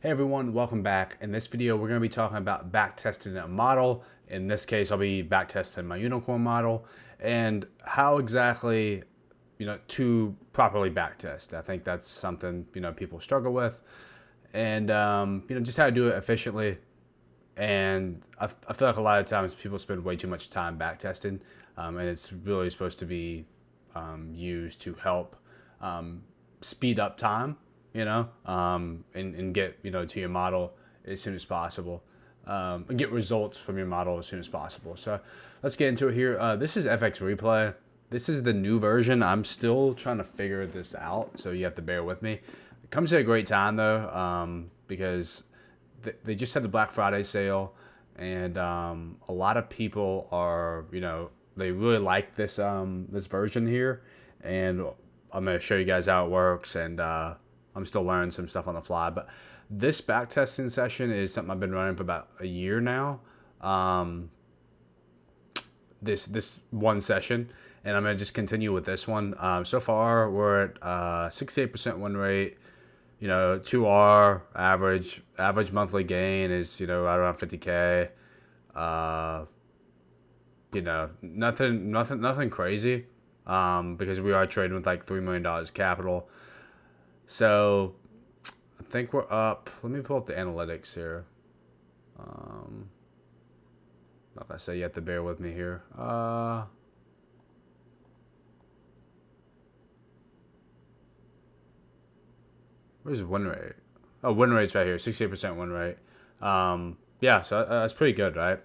Hey everyone, welcome back. In this video, we're going to be talking about backtesting a model. In this case, I'll be backtesting my unicorn model and how exactly, to properly backtest. I think that's something, people struggle with, and, just how to do it efficiently. And I feel like a lot of times people spend way too much time backtesting, and it's really supposed to be used to help speed up time, and get, to your model as soon as possible, and get results from your model as soon as possible. So let's get into it here. This is FX Replay. This is the new version. I'm still trying to figure this out, so you have to bear with me. It comes at a great time though, because they just had the Black Friday sale, and a lot of people are, they really like this this version here, and I'm going to show you guys how it works, and I'm still learning some stuff on the fly. But this backtesting session is something I've been running for about a year now. This one session, and I'm going to just continue with this one. So far, we're at 68% win rate. 2R average monthly gain is, right around 50K. Nothing crazy. Because we are trading with like $3 million capital. So I think we're up. Let me pull up the analytics here. Like I say, you have to bear with me here. Where's win rate? Oh, win rate's right here, 68% win rate. Yeah, so that's pretty good, right?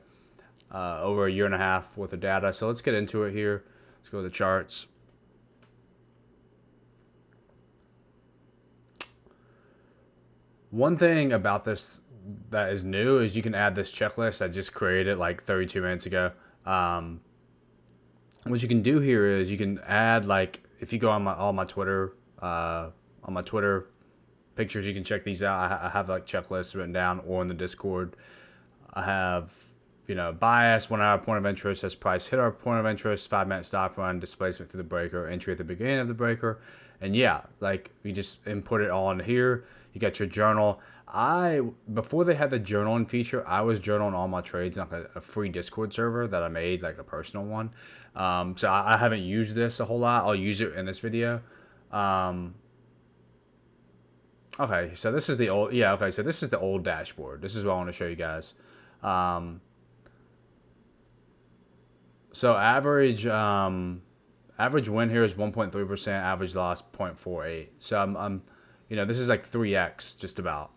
Over a year and a half worth of data. So let's get into it here. Let's go to the charts. One thing about this that is new is you can add this checklist. I just created like 32 minutes ago. What you can do here is you can add, like, if you go on all my Twitter, pictures, you can check these out. I have like checklists written down, or in the Discord. I have, bias, 1 hour point of interest, as price hit our point of interest, 5-minute stop run, displacement through the breaker, entry at the beginning of the breaker. And yeah, like, you just input it all in here. You got your journal. Before they had the journaling feature, I was journaling all my trades on a free Discord server that I made, like a personal one. So I haven't used this a whole lot. I'll use it in this video. Okay, so this is the old, so this is the old dashboard. This is what I want to show you guys. So average win here is 1.3%, average loss 0.48. So I'm this is like 3x just about.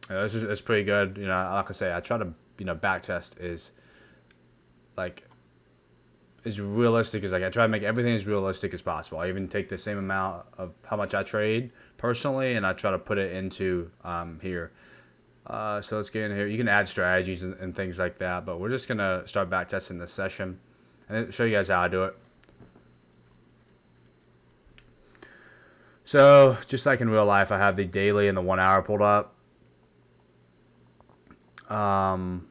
This is pretty good. Like I say, I try to backtest is like as realistic as I try to make everything as realistic as possible. I even take the same amount of how much I trade personally, and I try to put it into here. So let's get in here. You can add strategies and things like that, but we're just going to start backtesting this session and show you guys how I do it. So just like in real life, I have the daily and the 1 hour pulled up. Okay,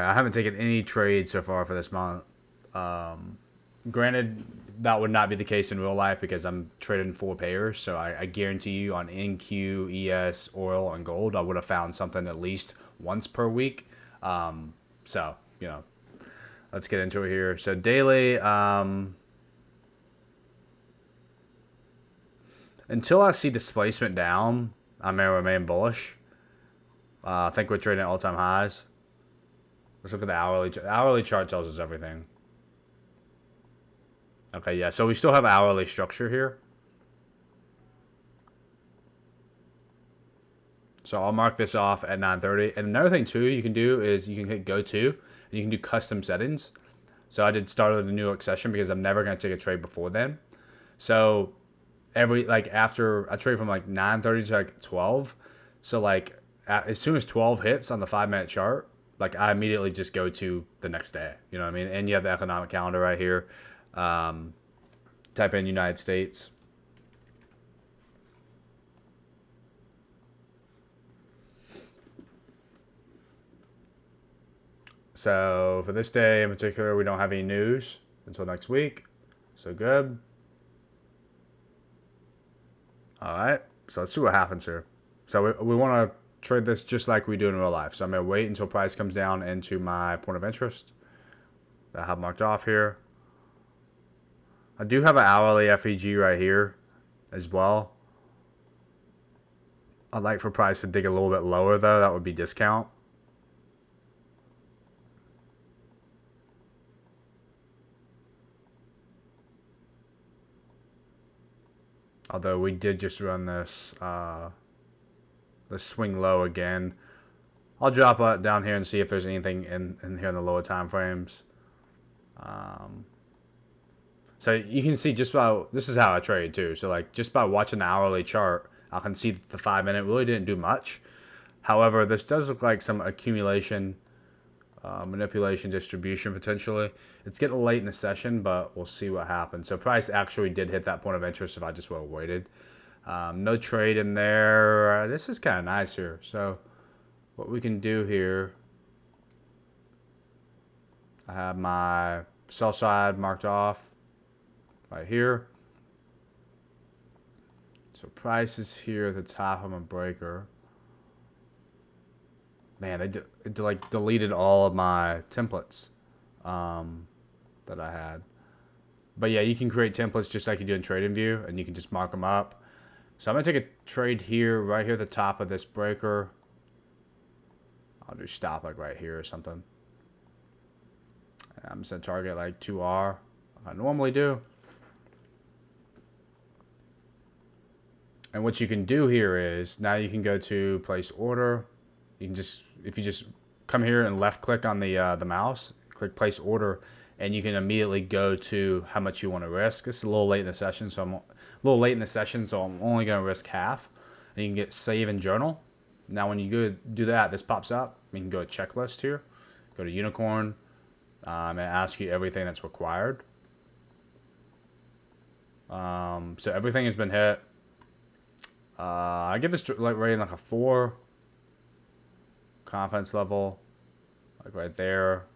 I haven't taken any trades so far for this month. Granted, that would not be the case in real life because I'm trading 4 pairs. So I guarantee you on NQ, ES, oil, and gold, I would have found something at least once per week. So, let's get into it here. So daily, until I see displacement down, I may remain bullish. I think we're trading at all-time highs. Let's look at the hourly. Hourly chart tells us everything. Okay, yeah, so we still have hourly structure here. So I'll mark this off at 9:30. And another thing, too, you can do is you can hit go to, and you can do custom settings. So I did start a New York session because I'm never going to take a trade before then. So after I trade from like 9:30 to like 12. So like as soon as 12 hits on the 5-minute chart, like I immediately just go to the next day. You know what I mean? And you have the economic calendar right here. Type in United States. So for this day in particular, we don't have any news until next week. So good. All right, so let's see what happens here. So we want to trade this just like we do in real life. So I'm going to wait until price comes down into my point of interest that I have marked off here. I do have an hourly FEG right here as well. I'd like for price to dig a little bit lower though. That would be discount. Although we did just run this swing low again. I'll drop it down here and see if there's anything in here in the lower time frames. So you can see just by, this is how I trade too. So like just by watching the hourly chart, I can see that the 5 minute really didn't do much. However, this does look like some accumulation, manipulation, distribution potentially. It's getting late in the session, but we'll see what happens. So price actually did hit that point of interest if I just would have waited. No trade in there. This is kind of nice here. So what we can do here, I have my sell side marked off right here. So price is here at the top of my breaker. Man, it like deleted all of my templates that I had. But yeah, you can create templates just like you do in TradingView, and you can just mark them up. So I'm gonna take a trade here, right here at the top of this breaker. I'll do stop like right here or something. I'm just gonna target like 2R, like I normally do. And what you can do here is, now you can go to place order. You can just, if you just come here and left click on the mouse, click place order, and you can immediately go to how much you want to risk. This is a little late in the session, so I'm only going to risk half. And you can get save and journal. Now when you go do that, this pops up. You can go to checklist here, go to unicorn, and ask you everything that's required. So everything has been hit. I give this rating like a 4. Confidence level, like right there.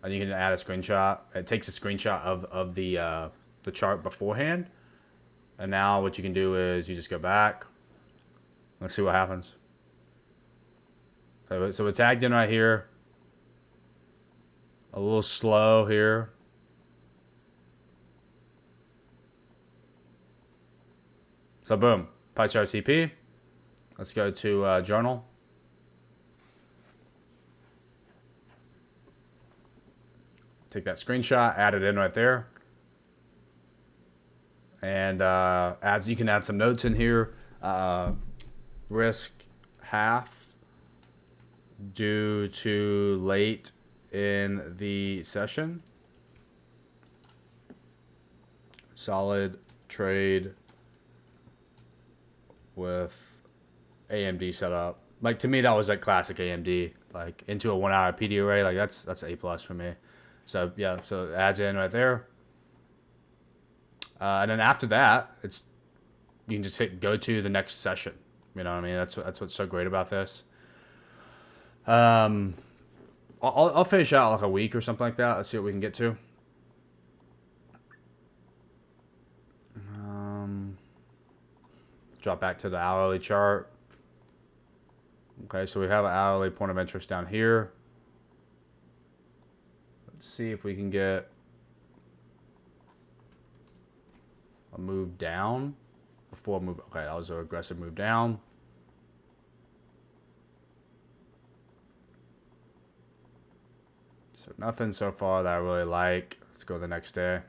And you can add a screenshot. It takes a screenshot of the chart beforehand. And now what you can do is you just go back. Let's see what happens. So it's tagged in right here. A little slow here. So boom, price RTP. Let's go to journal. Take that screenshot, add it in right there. And as you can add some notes in here. Risk half due to late in the session. Solid trade with AMD setup. Like to me, that was like classic AMD. Like into a 1 hour PD array. Like that's A+ for me. So yeah, so it adds in right there. And then after that, you can just hit go to the next session. You know what I mean? That's what's so great about this. I'll finish out like a week or something like that. Let's see what we can get to. Drop back to the hourly chart. Okay, so we have an hourly point of interest down here. Let's see if we can get a move down before move. Okay, that was an aggressive move down. So nothing so far that I really like. Let's go the next day.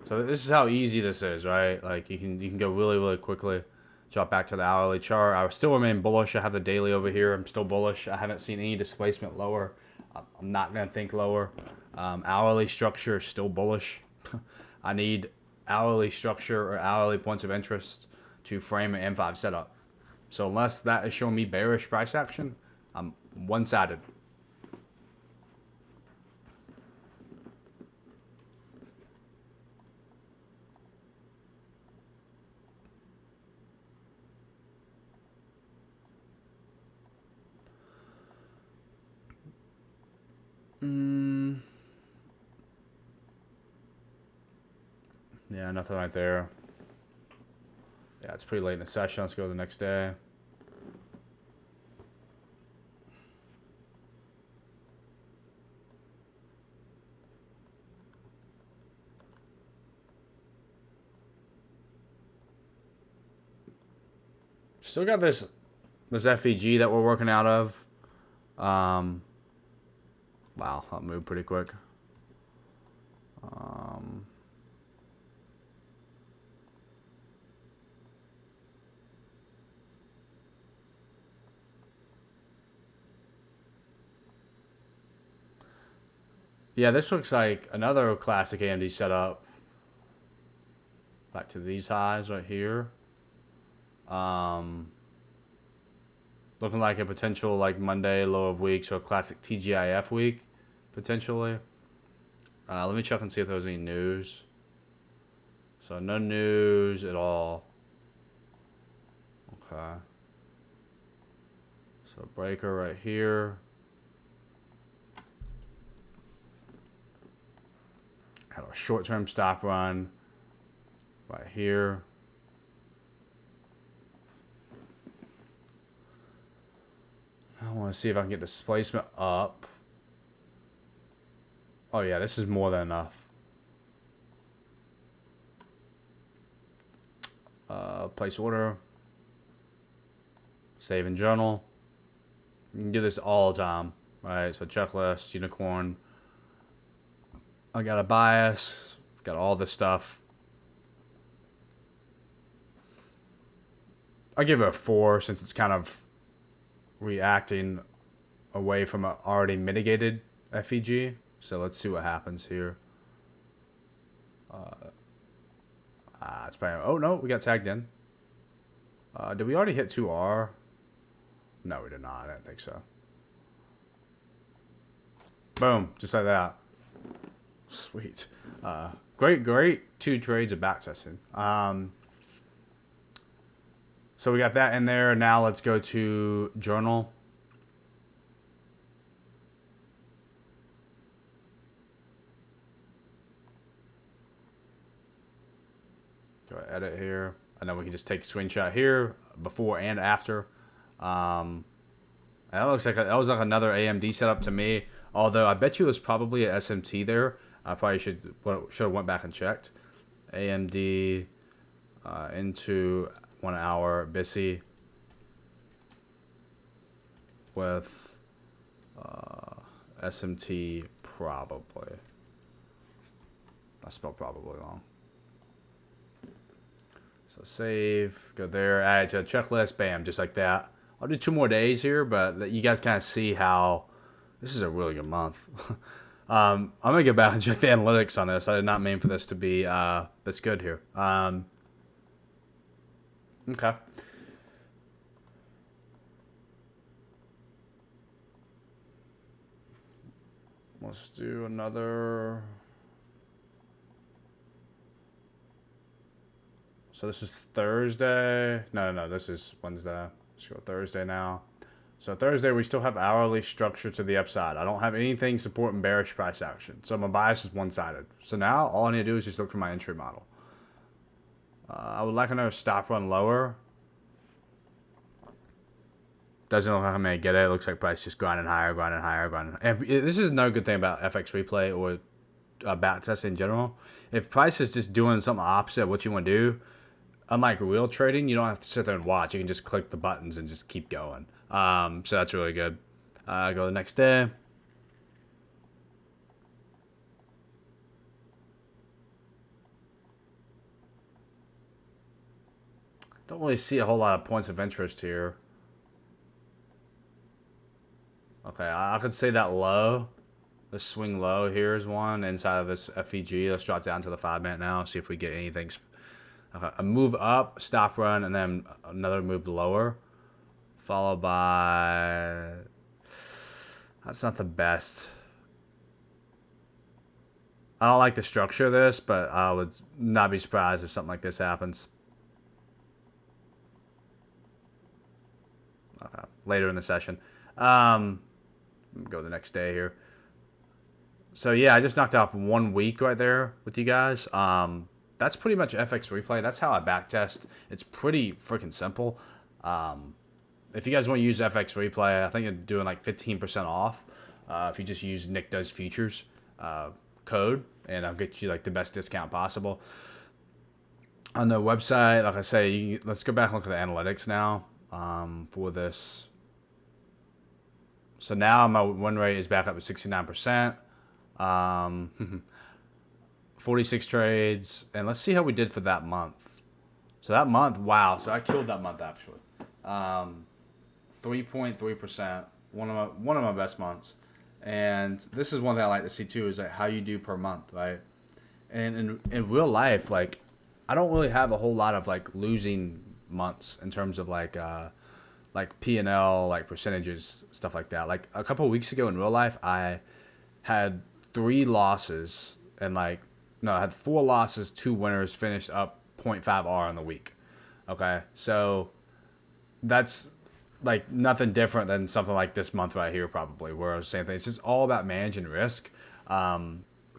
So this is how easy this is, right? Like you can go really quickly. Drop back to the hourly chart. I still remain bullish. I have the daily over here. I'm still bullish. I haven't seen any displacement lower. I'm not gonna think lower. Hourly structure is still bullish. I need hourly structure or hourly points of interest to frame an M5 setup. So unless that is showing me bearish price action, I'm one-sided. Yeah, nothing right there. Yeah, it's pretty late in the session. Let's go to the next day. Still got this FEG that we're working out of. Wow, that moved pretty quick. Yeah, this looks like another classic AMD setup. Back to these highs right here. Looking like a potential like Monday low of week, so a classic TGIF week, potentially. Let me check and see if there's any news. So no news at all. Okay. So breaker right here. Had a short-term stop run right here. I want to see if I can get displacement up. Oh yeah, this is more than enough. Place order. Save in journal. You can do this all the time, right? So checklist, unicorn. I got a bias. Got all this stuff. I give it a 4 since it's kind of reacting away from an already mitigated FEG. So let's see what happens here. It's probably, oh no, we got tagged in. Did we already hit 2R? No, we did not. I didn't think so. Boom, just like that. Sweet. Great 2 trades of backtesting. So we got that in there. Now let's go to journal. Go edit here. And then we can just take a screenshot here, before and after. That looks like that was like another AMD setup to me. Although I bet you it was probably a SMT there. I probably should have went back and checked. AMD into 1 hour busy with SMT probably. I spelled probably wrong. So save, go there, add it to a checklist, bam, just like that. I'll do 2 more days here, but you guys kind of see how this is a really good month. I'm gonna go back and check the analytics on this. I did not mean for this to be that's good here. Okay. Let's do another. So this is Thursday. No, this is Wednesday. Let's go Thursday now. So Thursday, we still have hourly structure to the upside. I don't have anything supporting bearish price action. So my bias is one-sided. So now all I need to do is just look for my entry model. I would like another stop run lower. Doesn't look like I'm going to get it. It looks like price just grinding higher, grinding higher, grinding. And this is no good thing about FX replay or backtest in general. If price is just doing something opposite of what you want to do, unlike real trading, you don't have to sit there and watch. You can just click the buttons and just keep going. So that's really good. Go the next day. Don't really see a whole lot of points of interest here. Okay, I could say that low. The swing low here is one inside of this FEG. Let's drop down to the 5-minute now. See if we get anything. Okay, a move up, stop run, and then another move lower. Followed by... That's not the best. I don't like the structure of this, but I would not be surprised if something like this happens. Okay, later in the session. Go the next day here. So yeah, I just knocked off 1 week right there with you guys. that's pretty much FX replay. That's how I backtest. It's pretty freaking simple. If you guys want to use FX replay, I think it's doing like 15% off. If you just use Nick Does Futures code, and I'll get you like the best discount possible. On the website, like I say, let's go back and look at the analytics now for this. So now my win rate is back up to 69%. 46 trades, and let's see how we did for that month. So that month, wow. So I killed that month actually. 3.3%, one of my best months. And this is one thing I like to see too, is like how you do per month, right? And in real life, like I don't really have a whole lot of like losing months in terms of like P&L, like percentages, stuff like that. Like a couple of weeks ago in real life, I had 3 losses and I had 4 losses, 2 winners, finished up 0.5 R on the week. Okay, so that's like nothing different than something like this month right here, probably, where I was saying things. It's just all about managing risk.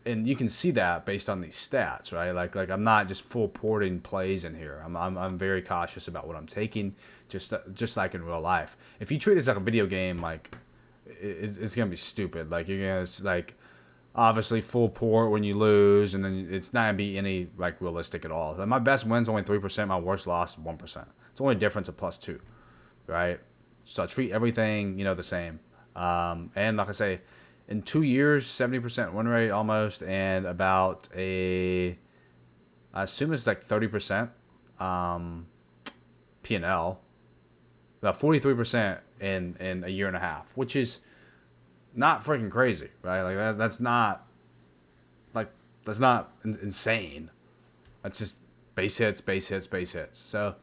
And you can see that based on these stats, right? Like I'm not just full porting plays in here. I'm very cautious about what I'm taking, just like in real life. If you treat this like a video game, like it's gonna be stupid. Like you're gonna like obviously full port when you lose, and then it's not gonna be any like realistic at all. Like, my best win's only 3%. My worst loss is 1%. It's only a difference of +2, right? So I treat everything the same. And like I say, in 2 years, 70% win rate almost, and about I assume it's like 30% P&L, about 43% in a year and a half, which is not freaking crazy, right? Like that's not insane. That's just base hits. So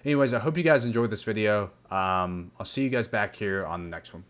anyways, I hope you guys enjoyed this video. I'll see you guys back here on the next one.